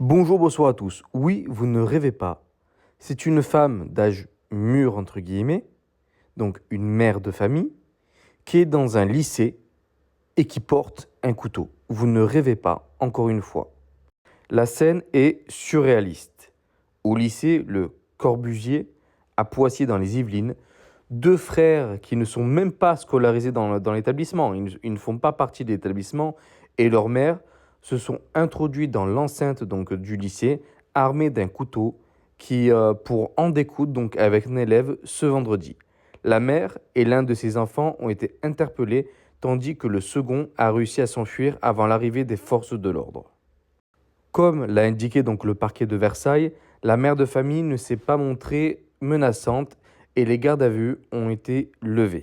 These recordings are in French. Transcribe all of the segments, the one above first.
Bonjour, bonsoir à tous. Oui, vous ne rêvez pas. C'est une femme d'âge mûr, entre guillemets, donc une mère de famille, qui est dans un lycée et qui porte un couteau. Vous ne rêvez pas, encore une fois. La scène est surréaliste. Au lycée, le Corbusier, à Poitiers dans les Yvelines, deux frères qui ne sont même pas scolarisés dans l'établissement, ils ne font pas partie de l'établissement, et leur mère se sont introduits dans l'enceinte donc du lycée, armés d'un couteau pour en découdre donc avec un élève ce vendredi. La mère et l'un de ses enfants ont été interpellés, tandis que le second a réussi à s'enfuir avant l'arrivée des forces de l'ordre. Comme l'a indiqué donc le parquet de Versailles, la mère de famille ne s'est pas montrée menaçante et les gardes à vue ont été levés.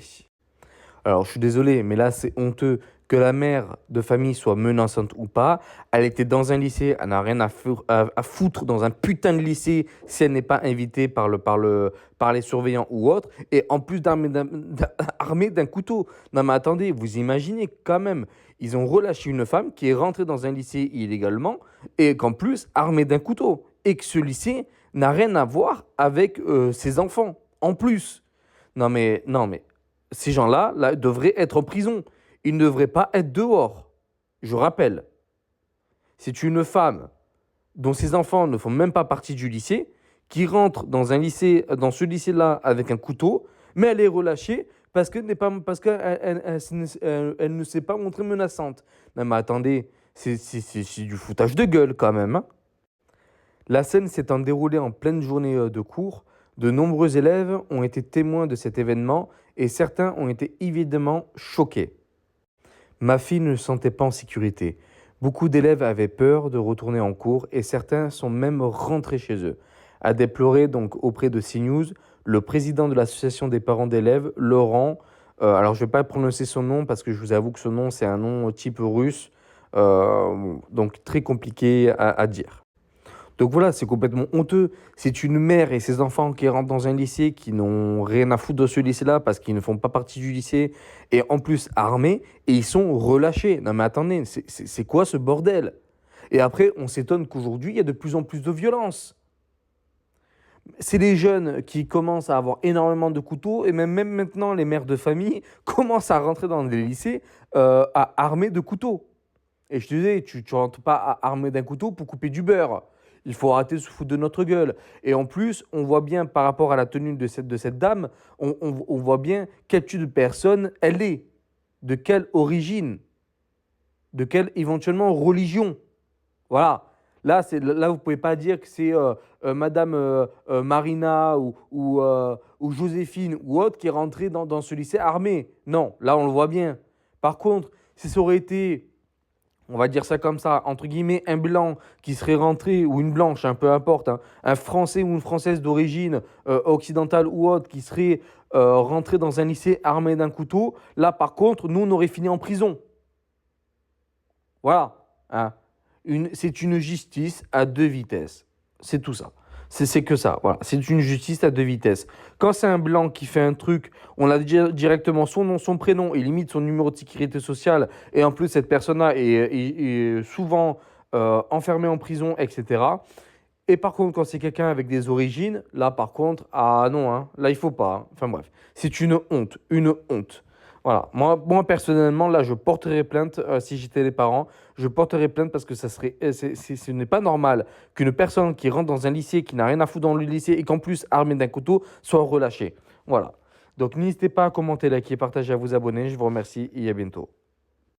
Alors je suis désolé, mais là c'est honteux que la mère de famille soit menaçante ou pas. Elle était dans un lycée, elle n'a rien à foutre dans un putain de lycée si elle n'est pas invitée par les surveillants ou autres. Et en plus armée d'un couteau. Non mais attendez, vous imaginez quand même, ils ont relâché une femme qui est rentrée dans un lycée illégalement et qu'en plus armée d'un couteau. Et que ce lycée n'a rien à voir avec ses enfants. En plus. Non mais, ces gens-là là, devraient être en prison. Ils ne devraient pas être dehors. Je rappelle, c'est une femme dont ses enfants ne font même pas partie du lycée, qui rentre dans un lycée, dans ce lycée-là avec un couteau, mais elle est relâchée parce qu'elle ne s'est pas montrée menaçante. Non mais attendez, c'est du foutage de gueule quand même, hein. La scène s'étant déroulée en pleine journée de cours, de nombreux élèves ont été témoins de cet événement et certains ont été évidemment choqués. Ma fille ne se sentait pas en sécurité. Beaucoup d'élèves avaient peur de retourner en cours et certains sont même rentrés chez eux. A déploré donc auprès de CNews le président de l'association des parents d'élèves, Laurent. Alors je ne vais pas prononcer son nom parce que je vous avoue que ce nom c'est un nom type russe, donc très compliqué à dire. Donc voilà, c'est complètement honteux. C'est une mère et ses enfants qui rentrent dans un lycée qui n'ont rien à foutre de ce lycée-là parce qu'ils ne font pas partie du lycée et en plus armés et ils sont relâchés. Non mais attendez, c'est quoi ce bordel? Et après, on s'étonne qu'aujourd'hui, il y a de plus en plus de violence. C'est les jeunes qui commencent à avoir énormément de couteaux et même maintenant, les mères de famille commencent à rentrer dans des lycées armés de couteaux. Et je te disais, tu rentres pas armé d'un couteau pour couper du beurre. Il faut arrêter de se foutre de notre gueule. Et en plus, on voit bien par rapport à la tenue de cette dame, on voit bien quel type de personne elle est, de quelle origine, de quelle éventuellement religion. Voilà. Là, vous ne pouvez pas dire que c'est Madame Marina ou Joséphine ou autre qui est rentrée dans ce lycée armé. Non, là, on le voit bien. Par contre, si ça aurait été on va dire ça comme ça, entre guillemets, un blanc qui serait rentré, ou une blanche, hein, peu importe, hein, un Français ou une Française d'origine occidentale ou autre qui serait rentré dans un lycée armé d'un couteau, là par contre, nous on aurait fini en prison. Voilà, hein. C'est une justice à deux vitesses. C'est tout ça. C'est que ça. Voilà. C'est une justice à deux vitesses. Quand c'est un blanc qui fait un truc, on a directement son nom, son prénom et limite son numéro de sécurité sociale. Et en plus, cette personne-là est souvent enfermée en prison, etc. Et par contre, quand c'est quelqu'un avec des origines, là par contre, ah non, hein, là il faut pas, hein. Enfin bref, c'est une honte, une honte. Voilà, moi personnellement, là je porterai plainte si j'étais les parents. Je porterai plainte parce que ça serait, ce n'est pas normal qu'une personne qui rentre dans un lycée, qui n'a rien à foutre dans le lycée et qu'en plus armée d'un couteau, soit relâchée. Voilà. Donc n'hésitez pas à commenter, liker, partager, à vous abonner. Je vous remercie et à bientôt.